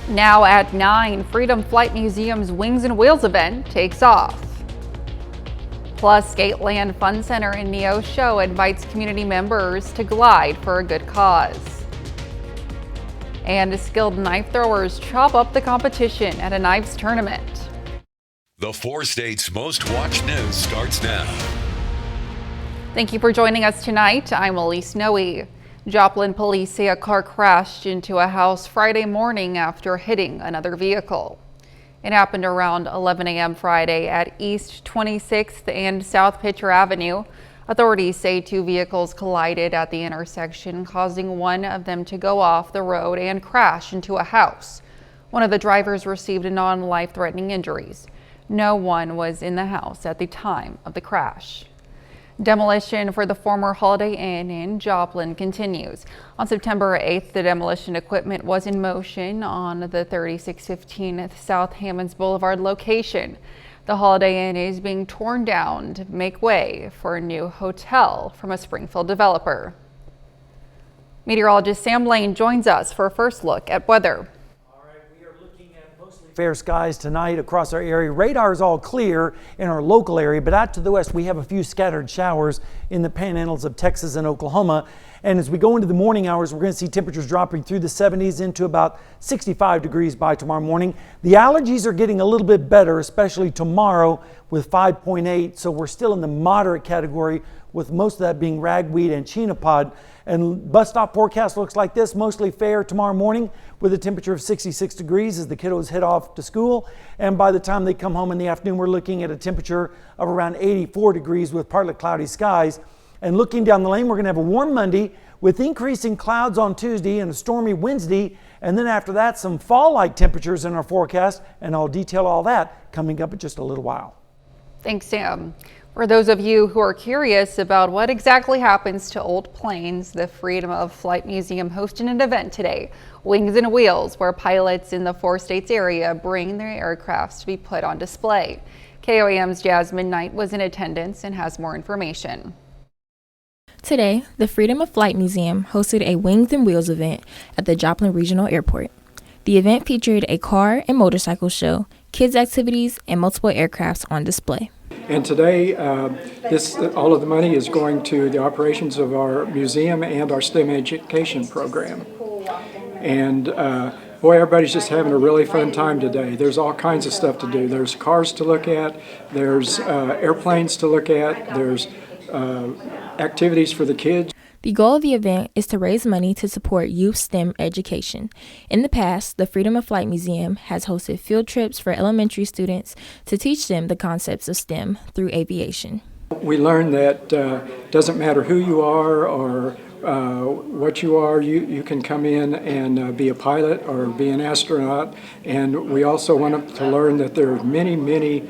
Now at 9, Freedom Flight Museum's Wings and Wheels event takes off. Plus, Skateland Fun Center in Neosho invites community members to glide for a good cause. And skilled knife throwers chop up the competition at a knives tournament. The 4 states' most watched news starts now. Thank you for joining us tonight. I'm Elise Noe. Joplin police say a car crashed into a house Friday morning after hitting another vehicle. It happened around 11 a.m. Friday at East 26th and South Pitcher Avenue. Authorities say 2 vehicles collided at the intersection, causing one of them to go off the road and crash into a house. One of the drivers received non-life-threatening injuries. No one was in the house at the time of the crash. Demolition for the former Holiday Inn in Joplin continues. On September 8th, the demolition equipment was in motion on the 3615 South Hammonds Boulevard location. The Holiday Inn is being torn down to make way for a new hotel from a Springfield developer. Meteorologist Sam Lane joins us for a first look at weather. Fair skies tonight across our area. Radar is all clear in our local area, but out to the west we have a few scattered showers in the panhandles of Texas and Oklahoma. And as we go into the morning hours, we're going to see temperatures dropping through the 70s into about 65 degrees by tomorrow morning. The allergies are getting a little bit better, especially tomorrow with 5.8. So we're still in the moderate category, with most of that being ragweed and chenopod. And bus stop forecast looks like this: mostly fair tomorrow morning with a temperature of 66 degrees as the kiddos head off to school. And by the time they come home in the afternoon, we're looking at a temperature of around 84 degrees with partly cloudy skies. And looking down the lane, we're going to have a warm Monday with increasing clouds on Tuesday and a stormy Wednesday. And then after that, some fall-like temperatures in our forecast. And I'll detail all that coming up in just a little while. Thanks, Sam. For those of you who are curious about what exactly happens to old planes, the Freedom of Flight Museum hosted an event today, Wings and Wheels, where pilots in the 4 states area bring their aircrafts to be put on display. KOAM's Jasmine Knight was in attendance and has more information. Today, the Freedom of Flight Museum hosted a Wings and Wheels event at the Joplin Regional Airport. The event featured a car and motorcycle show, kids activities, and multiple aircrafts on display. And today, all of the money is going to the operations of our museum and our STEM education program. And boy, everybody's just having a really fun time today. There's all kinds of stuff to do. There's cars to look at, there's airplanes to look at, there's activities for the kids. The goal of the event is to raise money to support youth STEM education. In the past, the Freedom of Flight Museum has hosted field trips for elementary students to teach them the concepts of STEM through aviation. We learned that doesn't matter who you are or what you are, you can come in and be a pilot or be an astronaut. And we also wanted to learn that there are many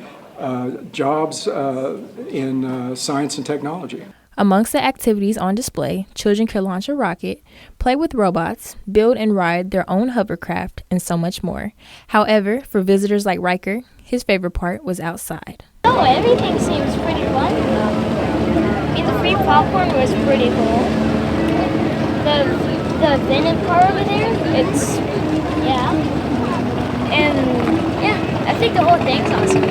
jobs in science and technology. Amongst the activities on display, children can launch a rocket, play with robots, build and ride their own hovercraft, and so much more. However, for visitors like Riker, his favorite part was outside. Oh, everything seems pretty fun. The free popcorn was pretty cool. The Venom car over there, and I think the whole thing's awesome.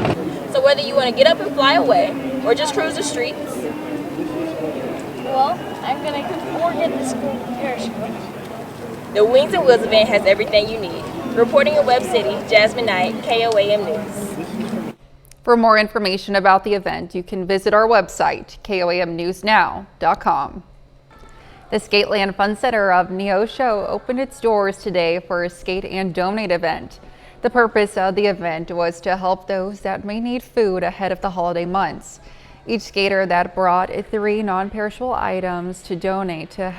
So whether you want to get up and fly away or just cruise the streets, well, I'm going to get this cool parachute. the Wings and Wheels event has everything you need. Reporting in Web City, Jasmine Knight, KOAM News. For more information about the event, you can visit our website, koamnewsnow.com. The Skateland Fun Center of Neosho opened its doors today for a Skate and Donate event. The purpose of the event was to help those that may need food ahead of the holiday months. Each skater that brought 3 non-perishable items to donate to the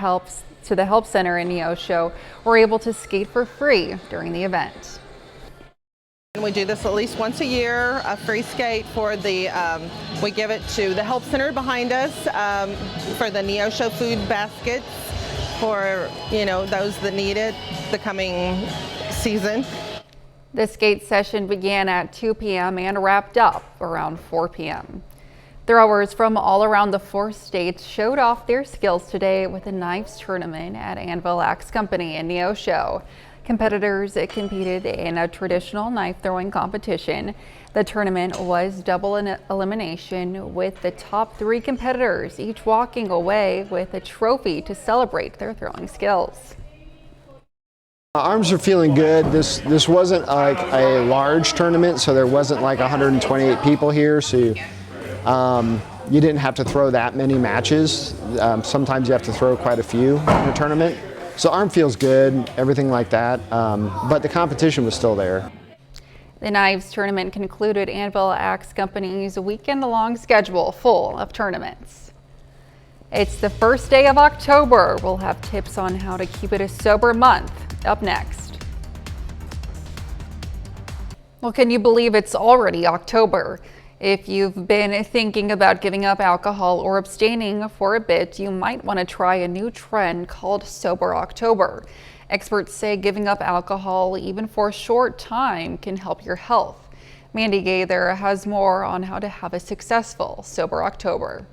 Help Center in Neosho were able to skate for free during the event. We do this at least once a year, a free skate for the, we give it to the Help Center behind us for the Neosho food baskets for, those that need it the coming season. The skate session began at 2 p.m. and wrapped up around 4 p.m. Throwers from all around the 4 states showed off their skills today with a knives tournament at Anvil Axe Company in Neosho. Competitors competed in a traditional knife throwing competition. The tournament was double elimination, with the top 3 competitors each walking away with a trophy to celebrate their throwing skills. Arms are feeling good. This wasn't like a large tournament, so there wasn't like 128 people here, so you didn't have to throw that many matches. Sometimes you have to throw quite a few in a tournament. So arm feels good, everything like that, but the competition was still there. The knives tournament concluded Anvil Axe Company's weekend-long schedule full of tournaments. It's the first day of October. We'll have tips on how to keep it a sober month up next. Well, can you believe it's already October? If you've been thinking about giving up alcohol or abstaining for a bit, you might want to try a new trend called Sober October. Experts say giving up alcohol, even for a short time, can help your health. Mandy Gaither has more on how to have a successful Sober October.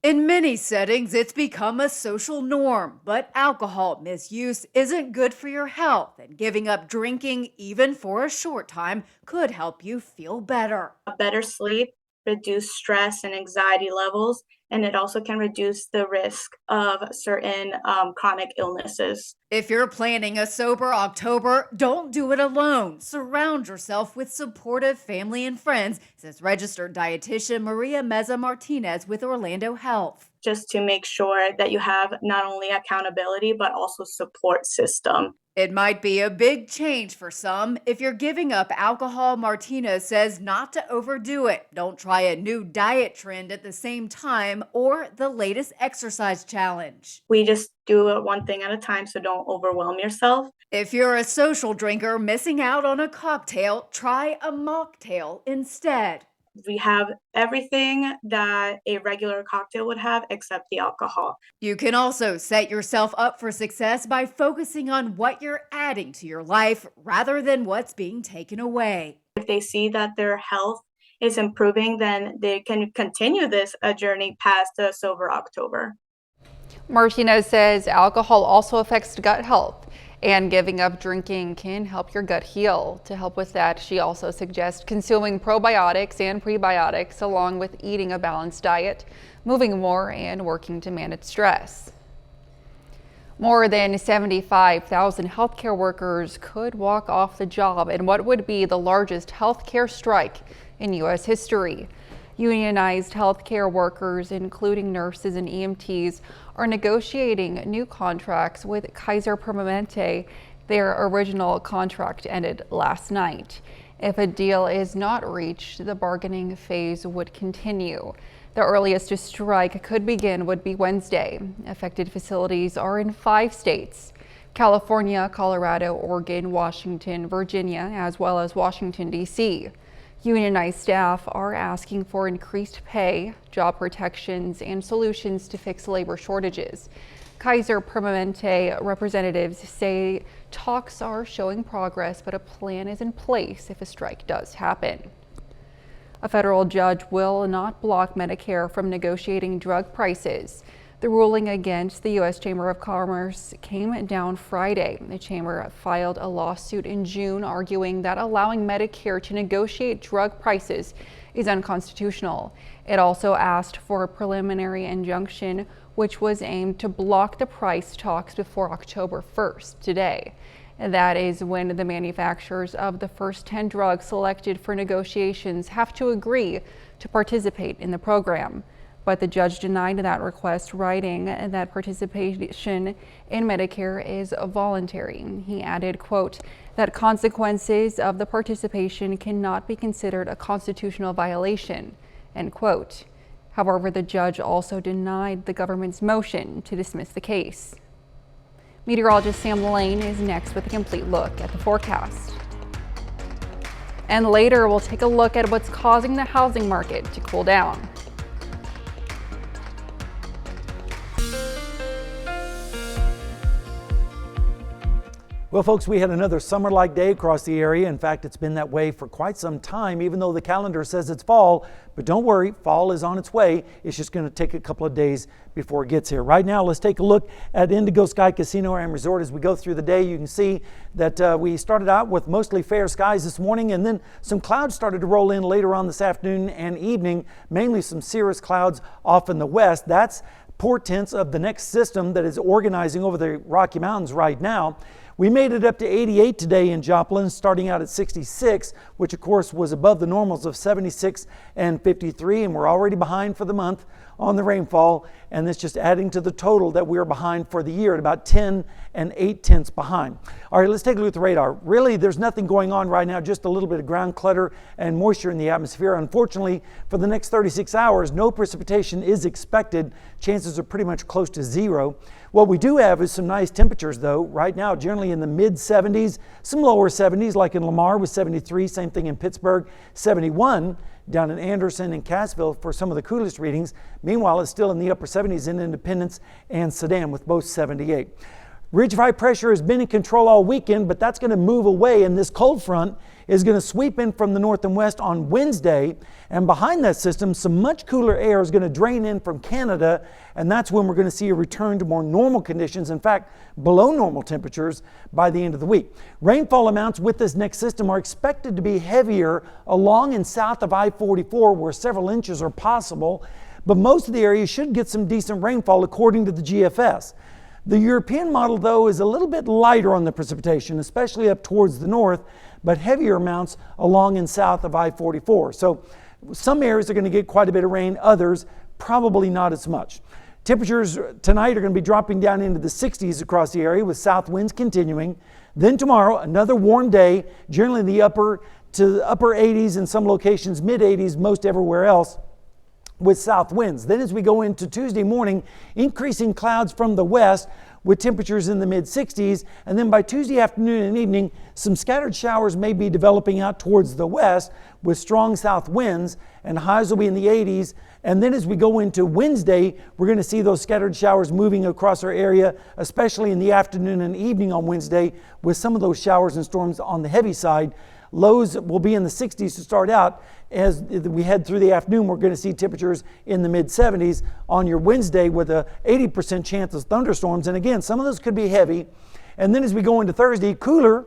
In many settings, it's become a social norm, but alcohol misuse isn't good for your health, and giving up drinking, even for a short time, could help you feel better. Better sleep, reduce stress and anxiety levels, and it also can reduce the risk of certain chronic illnesses. If you're planning a Sober October, don't do it alone. Surround yourself with supportive family and friends, says registered dietitian Maria Meza Martinez with Orlando Health. Just to make sure that you have not only accountability, but also support system. It might be a big change for some. If you're giving up alcohol, Martinez says not to overdo it. Don't try a new diet trend at the same time or the latest exercise challenge. We just do it one thing at a time, so don't overwhelm yourself. If you're a social drinker missing out on a cocktail, try a mocktail instead. We have everything that a regular cocktail would have except the alcohol. You can also set yourself up for success by focusing on what you're adding to your life rather than what's being taken away. If they see that their health is improving, then they can continue this journey past the Sober October. Martinez says alcohol also affects gut health, and giving up drinking can help your gut heal. To help with that, she also suggests consuming probiotics and prebiotics along with eating a balanced diet, moving more, and working to manage stress. More than 75,000 healthcare workers could walk off the job in what would be the largest healthcare strike in U.S. history. Unionized healthcare workers, including nurses and EMTs, are negotiating new contracts with Kaiser Permanente. Their original contract ended last night. If a deal is not reached, the bargaining phase would continue. The earliest a strike could begin would be Wednesday. Affected facilities are in 5 states: California, Colorado, Oregon, Washington, Virginia, as well as Washington, D.C. Unionized staff are asking for increased pay, job protections, and solutions to fix labor shortages. Kaiser Permanente representatives say talks are showing progress, but a plan is in place if a strike does happen. A federal judge will not block Medicare from negotiating drug prices. The ruling against the U.S. Chamber of Commerce came down Friday. The chamber filed a lawsuit in June arguing that allowing Medicare to negotiate drug prices is unconstitutional. It also asked for a preliminary injunction, which was aimed to block the price talks before October 1st, today. That is when the manufacturers of the first 10 drugs selected for negotiations have to agree to participate in the program. But the judge denied that request, writing that participation in Medicare is voluntary. He added, quote, that consequences of the participation cannot be considered a constitutional violation, end quote. However, the judge also denied the government's motion to dismiss the case. Meteorologist Sam Lane is next with a complete look at the forecast. And later, we'll take a look at what's causing the housing market to cool down. Well, folks, we had another summer-like day across the area. In fact, it's been that way for quite some time, even though the calendar says it's fall. But don't worry, fall is on its way. It's just going to take a couple of days before it gets here. Right now, let's take a look at Indigo Sky Casino and Resort. As we go through the day, you can see that we started out with mostly fair skies this morning, and then some clouds started to roll in later on this afternoon and evening, mainly some cirrus clouds off in the west. That's portents of the next system that is organizing over the Rocky Mountains right now. We made it up to 88 today in Joplin, starting out at 66, which of course was above the normals of 76 and 53, and we're already behind for the month on the rainfall, and that's just adding to the total that we're behind for the year at about 10 and 8/10 behind. All right, let's take a look at the radar. Really, there's nothing going on right now, just a little bit of ground clutter and moisture in the atmosphere. Unfortunately, for the next 36 hours, no precipitation is expected. Chances are pretty much close to zero. What we do have is some nice temperatures, though. Right now, generally in the mid-70s, some lower 70s, like in Lamar with 73, same thing in Pittsburgh, 71. Down in Anderson and Cassville for some of the coolest readings. Meanwhile, it's still in the upper 70s in Independence and Sedan with both 78. Ridge of high pressure has been in control all weekend, but that's going to move away, and this cold front is going to sweep in from the north and west on Wednesday. And behind that system, some much cooler air is going to drain in from Canada, and that's when we're going to see a return to more normal conditions, in fact, below normal temperatures by the end of the week. Rainfall amounts with this next system are expected to be heavier along and south of I-44, where several inches are possible, but most of the area should get some decent rainfall according to the GFS. The European model, though, is a little bit lighter on the precipitation, especially up towards the north, but heavier amounts along and south of I-44. So some areas are going to get quite a bit of rain, others probably not as much. Temperatures tonight are going to be dropping down into the 60s across the area with south winds continuing. Then tomorrow, another warm day, generally in the upper 80s in some locations, mid 80s most everywhere else, with south winds. Then as we go into Tuesday morning, increasing clouds from the west with temperatures in the mid 60s, and then by Tuesday afternoon and evening, some scattered showers may be developing out towards the west with strong south winds, and highs will be in the 80s. And then as we go into Wednesday, we're going to see those scattered showers moving across our area, especially in the afternoon and evening on Wednesday, with some of those showers and storms on the heavy side. Lows will be in the 60s to start out. As we head through the afternoon, we're going to see temperatures in the mid-70s on your Wednesday with a 80% chance of thunderstorms. And again, some of those could be heavy. And then as we go into Thursday, cooler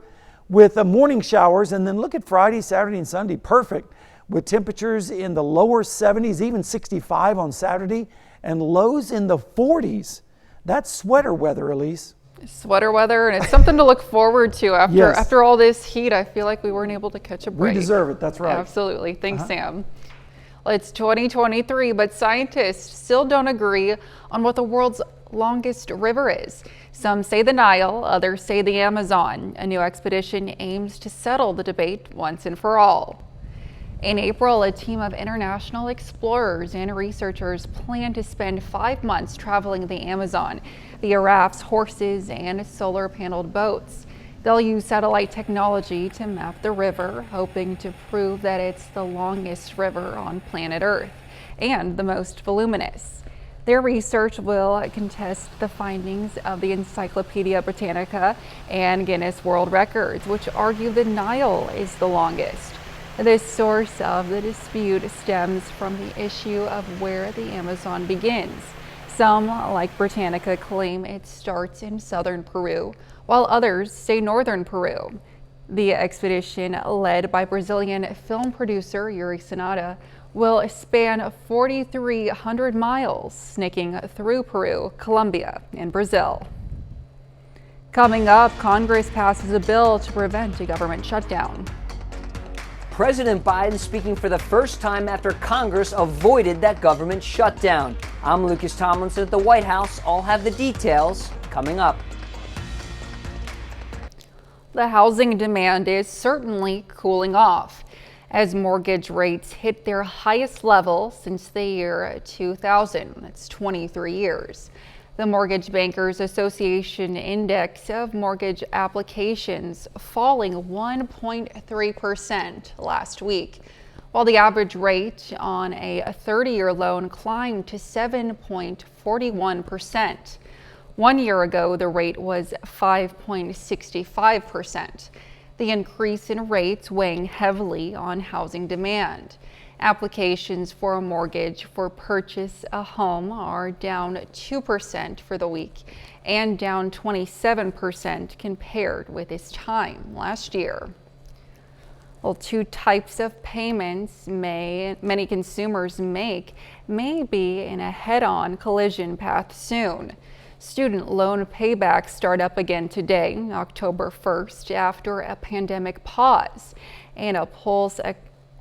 with morning showers. And then look at Friday, Saturday, and Sunday. Perfect with temperatures in the lower 70s, even 65 on Saturday, and lows in the 40s. That's sweater weather, Elise. Sweater weather, and it's something to look forward to after Yes. after all this heat. I feel like we weren't able to catch a break. We deserve it, that's right. Absolutely. Thanks, Sam. Well, it's 2023, but scientists still don't agree on what the world's longest river is. Some say the Nile, others say the Amazon. A new expedition aims to settle the debate once and for all. In April, a team of international explorers and researchers plan to spend 5 months traveling the Amazon via rafts, horses, and solar-paneled boats. They'll use satellite technology to map the river, hoping to prove that it's the longest river on planet Earth and the most voluminous. Their research will contest the findings of the Encyclopedia Britannica and Guinness World Records, which argue the Nile is the longest. The source of the dispute stems from the issue of where the Amazon begins. Some, like Britannica, claim it starts in southern Peru, while others say northern Peru. The expedition, led by Brazilian film producer Yuri Sanada, will span 4,300 miles, snaking through Peru, Colombia, and Brazil. Coming up, Congress passes a bill to prevent a government shutdown. President Biden speaking for the first time after Congress avoided that government shutdown. I'm Lucas Tomlinson at the White House. I'll have the details coming up. The housing demand is certainly cooling off as mortgage rates hit their highest level since the year 2000. That's 23 years. The Mortgage Bankers Association index of mortgage applications falling 1.3% last week, while the average rate on a 30-year loan climbed to 7.41%. 1 year ago, the rate was 5.65%. The increase in rates weighing heavily on housing demand. Applications for a mortgage for purchase a home are down 2% for the week and down 27% compared with this time last year. Well, two types of payments many consumers make may be in a head-on collision path soon. Student loan paybacks start up again today, October 1st, after a pandemic pause. And a Pulse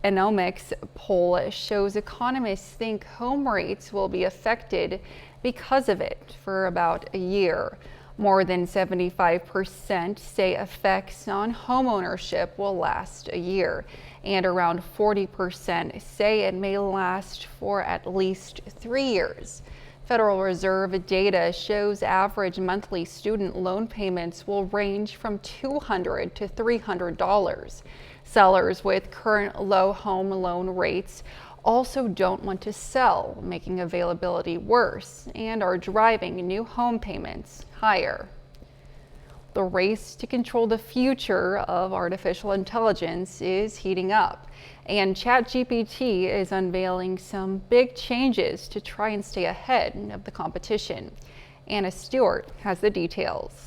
Economics poll shows economists think home rates will be affected because of it for about a year. More than 75% say effects on homeownership will last a year, and around 40% say it may last for at least 3 years. Federal Reserve data shows average monthly student loan payments will range from $200 to $300. Sellers with current low home loan rates also don't want to sell, making availability worse, and are driving new home payments higher. The race to control the future of artificial intelligence is heating up, and ChatGPT is unveiling some big changes to try and stay ahead of the competition. Anna Stewart has the details.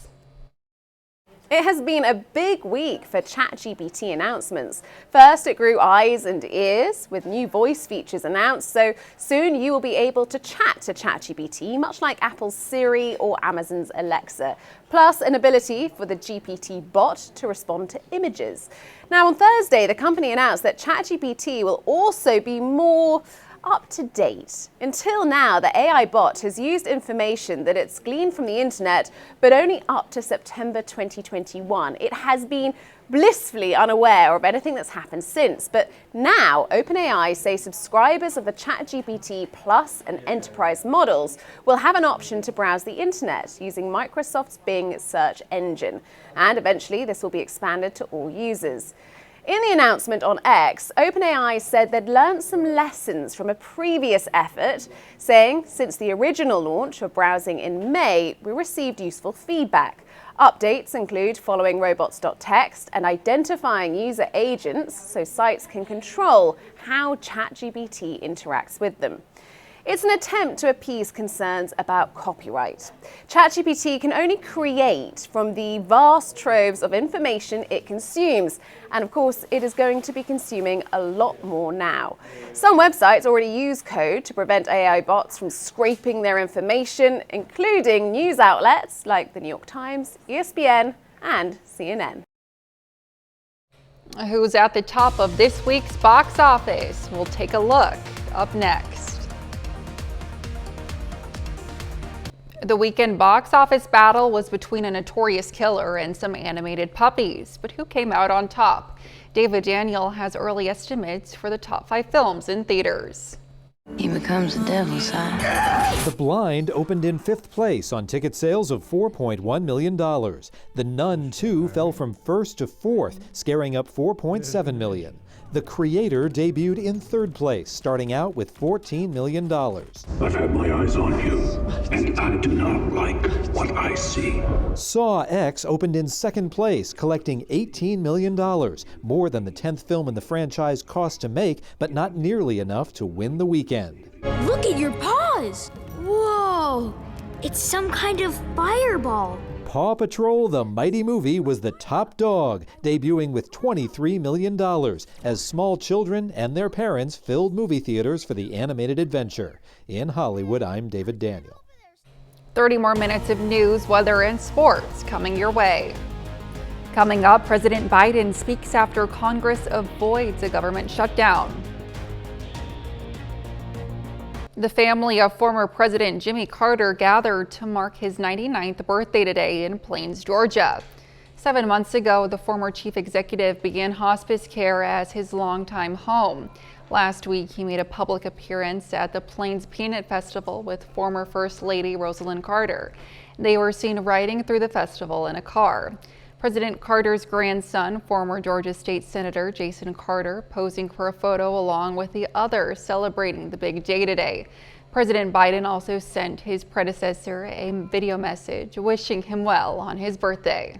It has been a big week for ChatGPT announcements. First, it grew eyes and ears with new voice features announced, so soon you will be able to chat to ChatGPT, much like Apple's Siri or Amazon's Alexa, plus an ability for the GPT bot to respond to images. Now, on Thursday, the company announced that ChatGPT will also be more up to date. Until now, the AI bot has used information that it's gleaned from the internet, but only up to September 2021. It has been blissfully unaware of anything that's happened since. But now, OpenAI say subscribers of the ChatGPT Plus and Enterprise models will have an option to browse the internet using Microsoft's Bing search engine. And eventually, this will be expanded to all users. In the announcement on X, OpenAI said they'd learned some lessons from a previous effort, saying, since the original launch of browsing in May, we received useful feedback. Updates include following robots.txt and identifying user agents so sites can control how ChatGPT interacts with them. It's an attempt to appease concerns about copyright. ChatGPT can only create from the vast troves of information it consumes. And of course, it is going to be consuming a lot more now. Some websites already use code to prevent AI bots from scraping their information, including news outlets like the New York Times, ESPN, and CNN. Who's at the top of this week's box office? We'll take a look up next. The weekend box office battle was between a notorious killer and some animated puppies, but who came out on top? David Daniel has early estimates for the top 5 films in theaters. He becomes the devil's side. The Blind opened in 5th place on ticket sales of $4.1 million. The Nun 2 fell from 1st to 4th, scaring up $4.7 million. The Creator debuted in 3rd place, starting out with $14 million. I've had my eyes on you, and I do not like what I see. Saw X opened in 2nd place, collecting $18 million, more than the 10th film in the franchise cost to make, but not nearly enough to win the weekend. Look at your paws! Whoa! It's some kind of fireball. Paw Patrol: The Mighty Movie was the top dog, debuting with $23 million, as small children and their parents filled movie theaters for the animated adventure. In Hollywood, I'm David Daniel. 30 more minutes of news, weather, and sports coming your way. Coming up, President Biden speaks after Congress avoids a government shutdown. The family of former President Jimmy Carter gathered to mark his 99th birthday today in Plains, Georgia. 7 months ago, the former chief executive began hospice care as his longtime home. Last week, he made a public appearance at the Plains Peanut Festival with former First Lady Rosalynn Carter. They were seen riding through the festival in a car. President Carter's grandson, former Georgia State Senator Jason Carter, posing for a photo along with the others celebrating the big day today. President Biden also sent his predecessor a video message wishing him well on his birthday.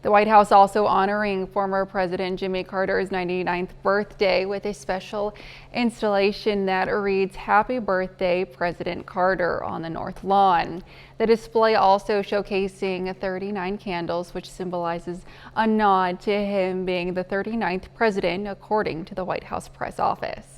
The White House also honoring former President Jimmy Carter's 99th birthday with a special installation that reads "Happy Birthday, President Carter" on the North Lawn. The display also showcasing 39 candles, which symbolizes a nod to him being the 39th president, according to the White House press office.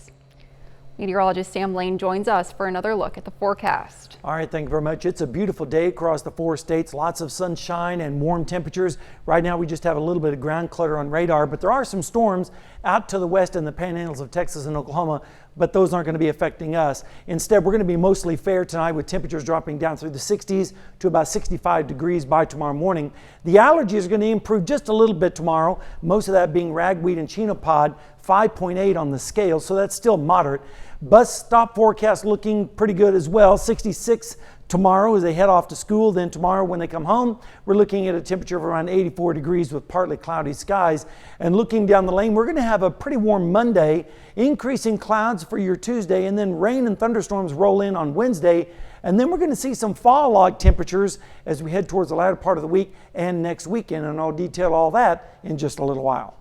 Meteorologist Sam Lane joins us for another look at the forecast. All right, thank you very much. It's a beautiful day across the 4 states. Lots of sunshine and warm temperatures. Right now we just have a little bit of ground clutter on radar, but there are some storms out to the west in the panhandles of Texas and Oklahoma, but those aren't going to be affecting us. Instead, we're going to be mostly fair tonight with temperatures dropping down through the 60s to about 65 degrees by tomorrow morning. The allergies are going to improve just a little bit tomorrow, most of that being ragweed and chenopod, 5.8 on the scale, so that's still moderate. Bus stop forecast looking pretty good as well. 66 tomorrow as they head off to school. Then tomorrow when they come home, we're looking at a temperature of around 84 degrees with partly cloudy skies. And looking down the lane, we're going to have a pretty warm Monday, increasing clouds for your Tuesday, and then rain and thunderstorms roll in on Wednesday. And then we're going to see some fall log temperatures as we head towards the latter part of the week and next weekend. And I'll detail all that in just a little while.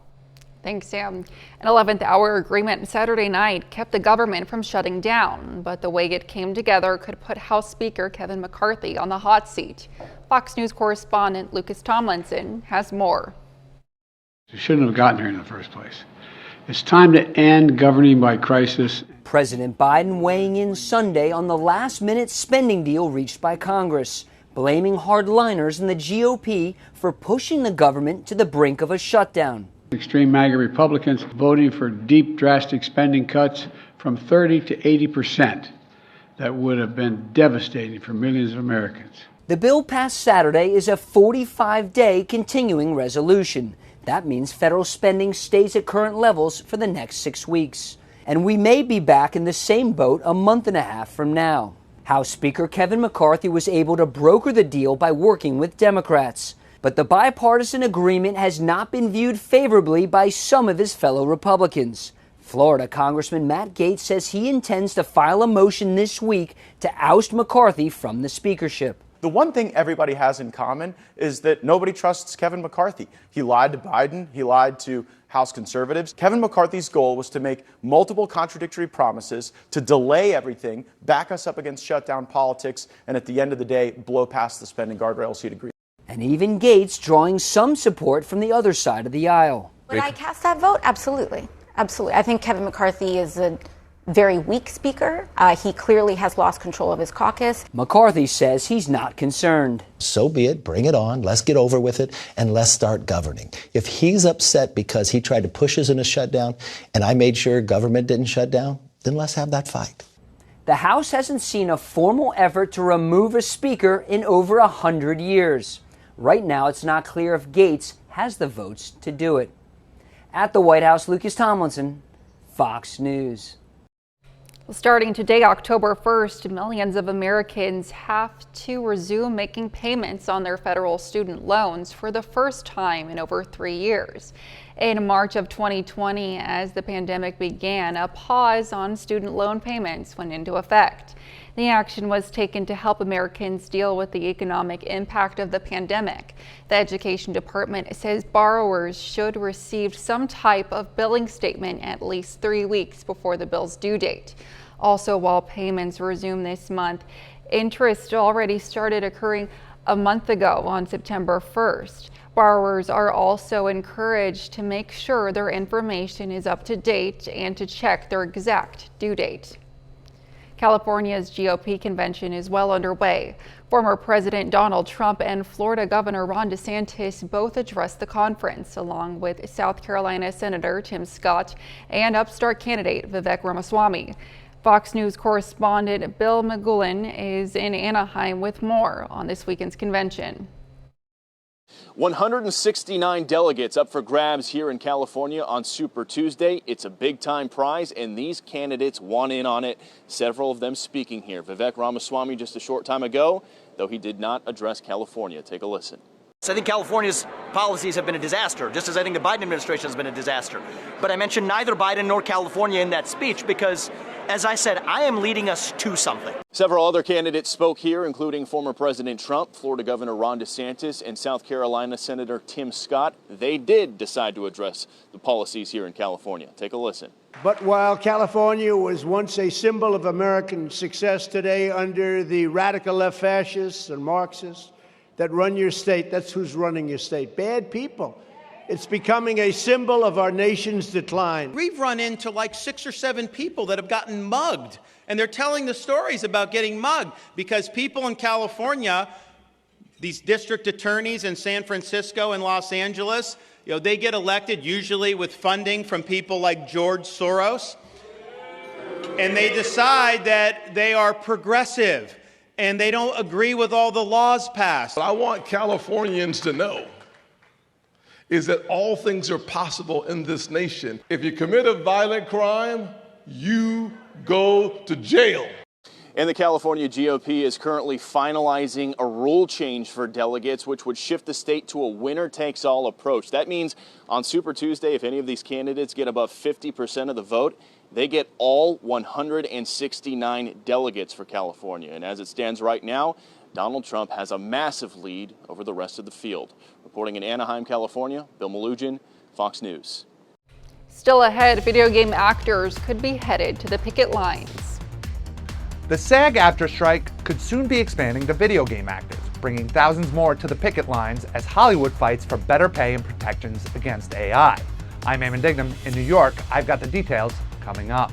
Thanks, Sam. An 11th hour agreement Saturday night kept the government from shutting down, but the way it came together could put House Speaker Kevin McCarthy on the hot seat. Fox News correspondent Lucas Tomlinson has more. We shouldn't have gotten here in the first place. It's time to end governing by crisis. President Biden weighing in Sunday on the last-minute spending deal reached by Congress, blaming hardliners in the GOP for pushing the government to the brink of a shutdown. Extreme MAGA Republicans voting for deep, drastic spending cuts from 30 to 80%. That would have been devastating for millions of Americans. The bill passed Saturday is a 45-day continuing resolution. That means federal spending stays at current levels for the next 6 weeks. And we may be back in the same boat a month and a half from now. House Speaker Kevin McCarthy was able to broker the deal by working with Democrats. But the bipartisan agreement has not been viewed favorably by some of his fellow Republicans. Florida Congressman Matt Gaetz says he intends to file a motion this week to oust McCarthy from the speakership. The one thing everybody has in common is that nobody trusts Kevin McCarthy. He lied to Biden. He lied to House conservatives. Kevin McCarthy's goal was to make multiple contradictory promises, to delay everything, back us up against shutdown politics, and at the end of the day, blow past the spending guardrails he'd agreed. And even Gaetz drawing some support from the other side of the aisle. Would I cast that vote? Absolutely. Absolutely. I think Kevin McCarthy is a very weak speaker. He clearly has lost control of his caucus. McCarthy says he's not concerned. So be it. Bring it on. Let's get over with it and let's start governing. If he's upset because he tried to push us in a shutdown and I made sure government didn't shut down, then let's have that fight. The House hasn't seen a formal effort to remove a speaker in over 100 years. Right now, it's not clear if Gaetz has the votes to do it. At the White House, Lucas Tomlinson, Fox News. Starting today, October 1st, millions of Americans have to resume making payments on their federal student loans for the first time in over 3 years. In March of 2020, as the pandemic began, a pause on student loan payments went into effect. The action was taken to help Americans deal with the economic impact of the pandemic. The Education Department says borrowers should receive some type of billing statement at least 3 weeks before the bill's due date. Also, while payments resume this month, interest already started occurring a month ago on September 1st. Borrowers are also encouraged to make sure their information is up to date and to check their exact due date. California's GOP convention is well underway. Former President Donald Trump and Florida Governor Ron DeSantis both addressed the conference, along with South Carolina Senator Tim Scott and upstart candidate Vivek Ramaswamy. Fox News correspondent Bill McGoulin is in Anaheim with more on this weekend's convention. 169 delegates up for grabs here in California on Super Tuesday. It's a big-time prize, and these candidates want in on it, several of them speaking here. Vivek Ramaswamy just a short time ago, though he did not address California. Take a listen. I think California's policies have been a disaster, just as I think the Biden administration has been a disaster. But I mentioned neither Biden nor California in that speech because as I said, I am leading us to something. Several other candidates spoke here, including former President Trump, Florida Governor Ron DeSantis, and South Carolina Senator Tim Scott. They did decide to address the policies here in California. Take a listen. But while California was once a symbol of American success, today under the radical left fascists and Marxists that run your state, that's who's running your state. Bad people. It's becoming a symbol of our nation's decline. We've run into like 6 or 7 people that have gotten mugged, and they're telling the stories about getting mugged because people in California, these district attorneys in San Francisco and Los Angeles, they get elected usually with funding from people like George Soros, and they decide that they are progressive and they don't agree with all the laws passed. What I want Californians to know is that all things are possible in this nation. If you commit a violent crime, you go to jail. And the California GOP is currently finalizing a rule change for delegates, which would shift the state to a winner-takes-all approach. That means on Super Tuesday, if any of these candidates get above 50% of the vote, they get all 169 delegates for California. And as it stands right now, Donald Trump has a massive lead over the rest of the field. Reporting in Anaheim, California, Bill Malugin, Fox News. Still ahead, video game actors could be headed to the picket lines. The SAG-AFTRA strike could soon be expanding to video game actors, bringing thousands more to the picket lines as Hollywood fights for better pay and protections against AI. I'm Eamon Dignam in New York. I've got the details coming up.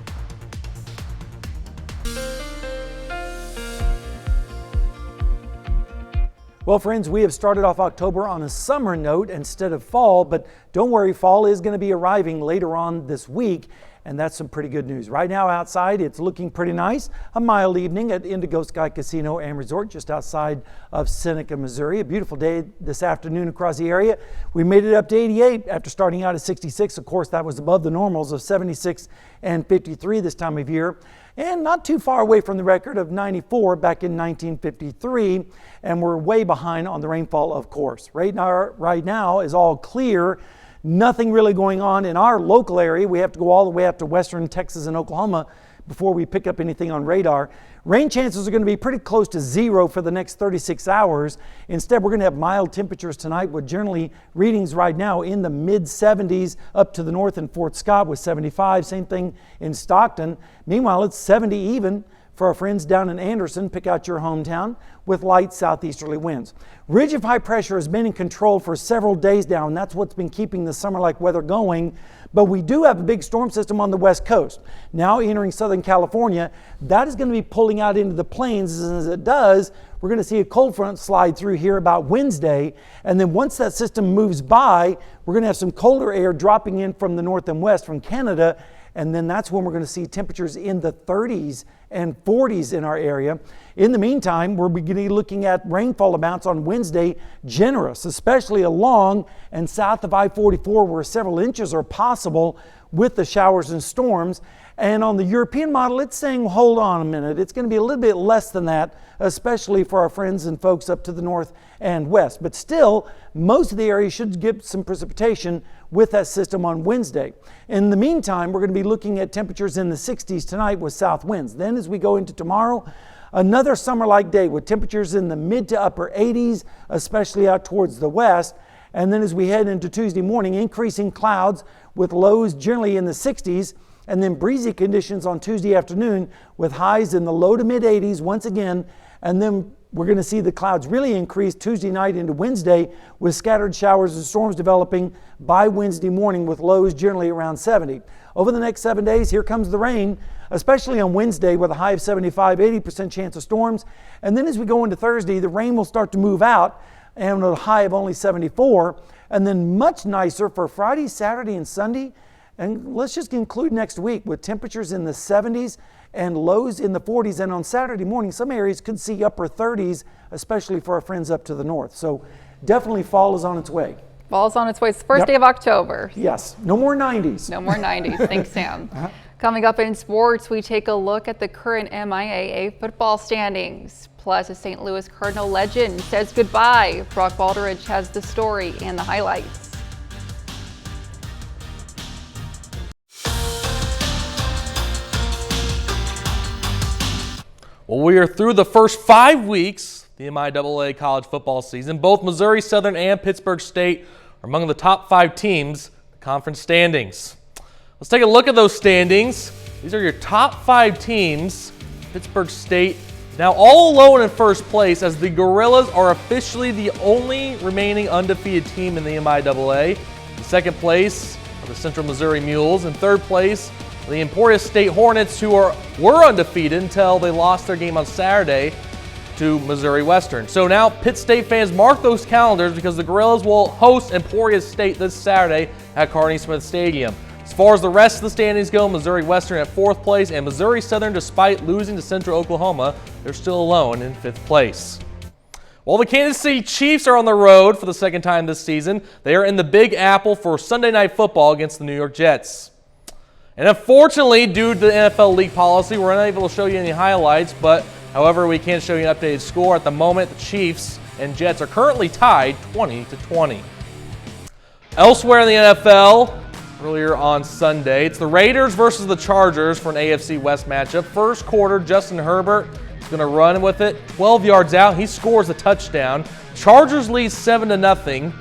Well, friends, we have started off October on a summer note instead of fall, but don't worry, fall is going to be arriving later on this week, and that's some pretty good news. Right now outside, it's looking pretty nice. A mild evening at Indigo Sky Casino and Resort just outside of Seneca, Missouri. A beautiful day this afternoon across the area. We made it up to 88 after starting out at 66. Of course, that was above the normals of 76 and 53 this time of year, and not too far away from the record of 94 back in 1953, and we're way behind on the rainfall, of course. Right now is all clear. Nothing really going on in our local area. We have to go all the way up to western Texas and Oklahoma before we pick up anything on radar. Rain chances are going to be pretty close to zero for the next 36 hours. Instead, we're going to have mild temperatures tonight with generally readings right now in the mid-70s up to the north in Fort Scott with 75. Same thing in Stockton. Meanwhile, it's 70 even for our friends down in Anderson. Pick out your hometown with light southeasterly winds. Ridge of high pressure has been in control for several days now, and that's what's been keeping the summer-like weather going. But we do have a big storm system on the west coast. Now entering Southern California, that is going to be pulling out into the plains. As it does, we're going to see a cold front slide through here about Wednesday. And then once that system moves by, we're going to have some colder air dropping in from the north and west from Canada. And then that's when we're going to see temperatures in the 30s and 40s in our area. In the meantime, we're beginning looking at rainfall amounts on Wednesday, generous, especially along and south of I-44 where several inches are possible with the showers and storms. And on the European model, it's saying, hold on a minute, it's going to be a little bit less than that, especially for our friends and folks up to the north and west. But still, most of the area should get some precipitation with that system on Wednesday. In the meantime, we're going to be looking at temperatures in the 60s tonight with south winds. Then as we go into tomorrow, another summer-like day with temperatures in the mid to upper 80s, especially out towards the west. And then as we head into Tuesday morning, increasing clouds with lows generally in the 60s, and then breezy conditions on Tuesday afternoon with highs in the low to mid 80s once again. And then we're going to see the clouds really increase Tuesday night into Wednesday with scattered showers and storms developing by Wednesday morning with lows generally around 70. Over the next 7 days, here comes the rain, especially on Wednesday with a high of 75, 80% chance of storms. And then as we go into Thursday, the rain will start to move out and a high of only 74. And then much nicer for Friday, Saturday, and Sunday. And let's just include next week with temperatures in the 70s and lows in the 40s. And on Saturday morning, some areas could see upper 30s, especially for our friends up to the north. So definitely fall is on its way. Fall's on its way. It's the first day of October. Yes. No more 90s. No more 90s. Thanks, Sam. Coming up in sports, we take a look at the current MIAA football standings. Plus, a St. Louis Cardinal legend says goodbye. Brock Baldridge has the story and the highlights. Well, we are through the first 5 weeks of the MIAA college football season. Both Missouri Southern and Pittsburgh State are among the top 5 teams in the conference standings. Let's take a look at those standings. These are your top 5 teams. Pittsburgh State now all alone in first place, as the Gorillas are officially the only remaining undefeated team in the MIAA. In second place are the Central Missouri Mules. In third place, the Emporia State Hornets, who were undefeated until they lost their game on Saturday to Missouri Western. So now Pitt State fans, mark those calendars, because the Gorillas will host Emporia State this Saturday at Carney Smith Stadium. As far as the rest of the standings go, Missouri Western at 4th place, and Missouri Southern, despite losing to Central Oklahoma, they're still alone in 5th place. While the Kansas City Chiefs are on the road for the second time this season, they are in the Big Apple for Sunday Night Football against the New York Jets. And unfortunately, due to the NFL league policy, we're unable to show you any highlights, but however, we can show you an updated score. At the moment, the Chiefs and Jets are currently tied 20-20. Elsewhere in the NFL, earlier on Sunday, it's the Raiders versus the Chargers for an AFC West matchup. First quarter, Justin Herbert is going to run with it. 12 yards out, he scores a touchdown. Chargers lead 7-0.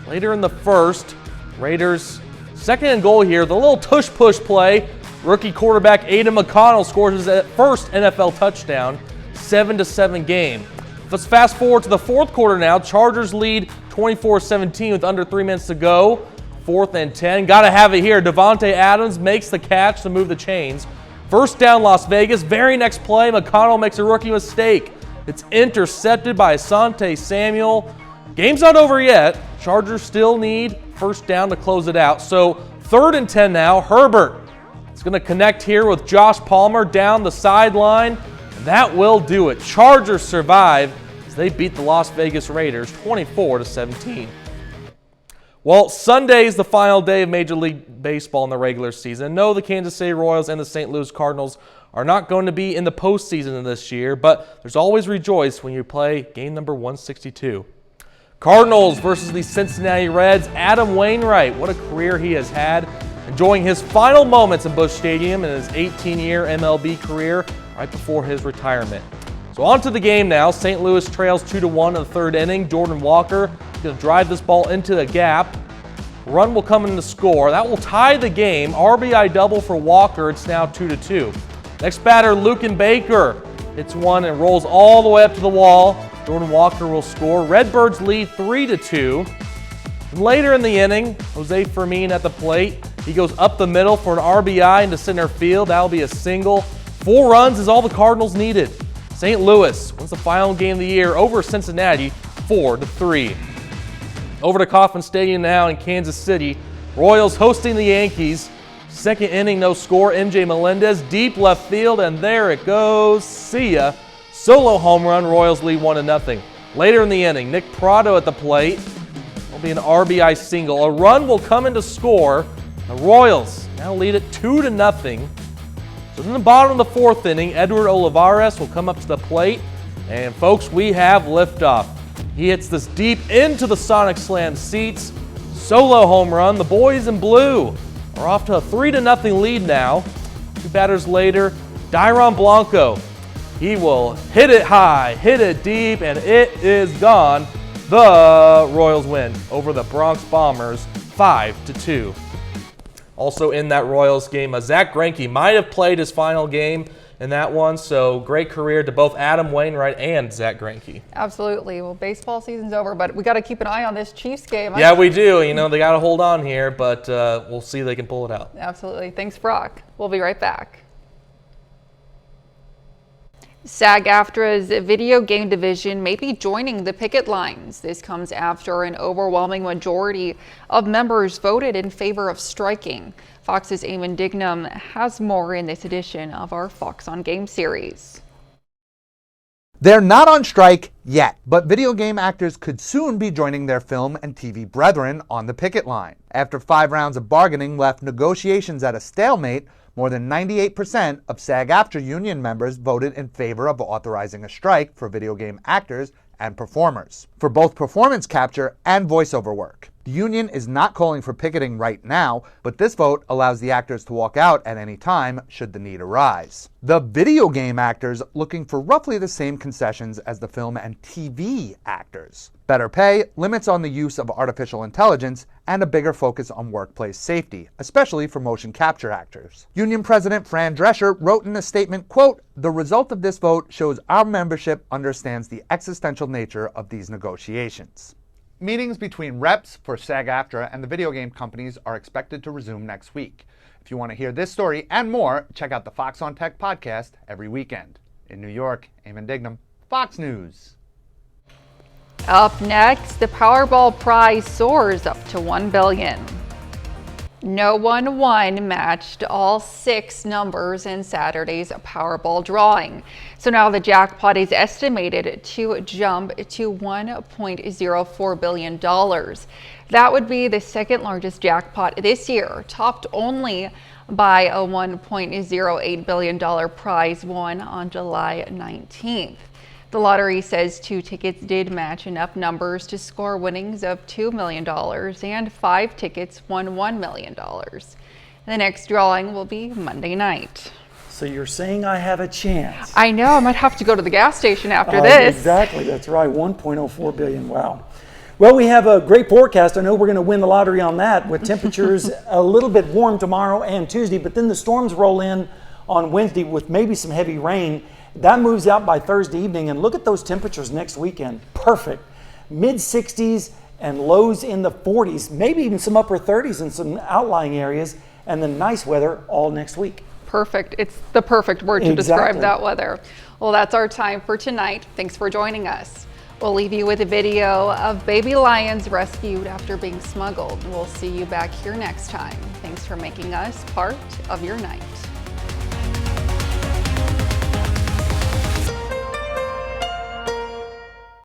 Later in the first, Raiders second and goal here. The little tush-push play. Rookie quarterback Aiden McConnell scores his first NFL touchdown. 7-7 game. Let's fast forward to the fourth quarter now. Chargers lead 24-17 with under 3 minutes to go. 4th and 10. Got to have it here. Devontae Adams makes the catch to move the chains. First down, Las Vegas. Very next play, McConnell makes a rookie mistake. It's intercepted by Asante Samuel. Game's not over yet. Chargers still need first down to close it out. So 3rd and 10 now. Herbert is going to connect here with Josh Palmer down the sideline. And that will do it. Chargers survive as they beat the Las Vegas Raiders 24-17. Well, Sunday is the final day of Major League Baseball in the regular season. No, the Kansas City Royals and the St. Louis Cardinals are not going to be in the postseason this year, but there's always rejoice when you play game number 162. Cardinals versus the Cincinnati Reds. Adam Wainwright, what a career he has had, enjoying his final moments in Busch Stadium in his 18-year MLB career right before his retirement. So on to the game now. St. Louis trails 2-1 in the 3rd inning. Jordan Walker is going to drive this ball into the gap. Run will come in to score. That will tie the game. RBI double for Walker. It's now 2-2. Next batter, Lucan Baker hits one and rolls all the way up to the wall. Jordan Walker will score. Redbirds lead 3-2. And later in the inning, Jose Fermin at the plate. He goes up the middle for an RBI into center field. That'll be a single. 4 runs is all the Cardinals needed. St. Louis wins the final game of the year over Cincinnati 4-3. Over to Kauffman Stadium now in Kansas City. Royals hosting the Yankees. Second inning, no score. MJ Melendez, deep left field, and there it goes. See ya. Solo home run. Royals lead 1-0. Later in the inning, Nick Prado at the plate. Will be an RBI single. A run will come in to score. The Royals now lead it 2-0. So in the bottom of the 4th inning, Edward Olivares will come up to the plate. And folks, we have liftoff. He hits this deep into the Sonic Slam seats. Solo home run. The boys in blue are off to a 3-0 lead now. 2 batters later, Dairon Blanco. He will hit it high, hit it deep, and it is gone. The Royals win over the Bronx Bombers 5-2. Also in that Royals game, Zach Greinke might have played his final game in that one, so great career to both Adam Wainwright and Zach Greinke. Absolutely. Well, baseball season's over, but we got to keep an eye on this Chiefs game. Yeah, we do. You know, they got to hold on here, but we'll see if they can pull it out. Absolutely. Thanks, Brock. We'll be right back. SAG-AFTRA's video game division may be joining the picket lines. This comes after an overwhelming majority of members voted in favor of striking. Fox's Eamon Dignam has more in this edition of our Fox on Game series. They're not on strike yet, but video game actors could soon be joining their film and TV brethren on the picket line. After 5 rounds of bargaining left negotiations at a stalemate, more than 98% of SAG-AFTRA union members voted in favor of authorizing a strike for video game actors and performers, for both performance capture and voiceover work. The union is not calling for picketing right now, but this vote allows the actors to walk out at any time should the need arise. The video game actors looking for roughly the same concessions as the film and TV actors. Better pay, limits on the use of artificial intelligence, and a bigger focus on workplace safety, especially for motion capture actors. Union President Fran Drescher wrote in a statement, quote, "The result of this vote shows our membership understands the existential nature of these negotiations." Meetings between reps for SAG-AFTRA and the video game companies are expected to resume next week. If you want to hear this story and more, check out the Fox on Tech podcast every weekend. In New York, Eamon Dignam, Fox News. Up next, the Powerball prize soars up to $1 billion. No one matched all 6 numbers in Saturday's Powerball drawing. So now the jackpot is estimated to jump to $1.04 billion. That would be the second largest jackpot this year, topped only by a $1.08 billion prize won on July 19th. The lottery says 2 tickets did match enough numbers to score winnings of $2 million and 5 tickets won $1 million. The next drawing will be Monday night. So you're saying I have a chance? I know, I might have to go to the gas station after this. Exactly, that's right, 1.04 billion, wow. Well, we have a great forecast. I know we're going to win the lottery on that, with temperatures a little bit warm tomorrow and Tuesday, but then the storms roll in on Wednesday with maybe some heavy rain. That moves out by Thursday evening, and look at those temperatures next weekend. Perfect. Mid-60s and lows in the 40s, maybe even some upper 30s in some outlying areas, and then nice weather all next week. Perfect. It's the perfect word to describe that weather. Well, that's our time for tonight. Thanks for joining us. We'll leave you with a video of baby lions rescued after being smuggled. We'll see you back here next time. Thanks for making us part of your night.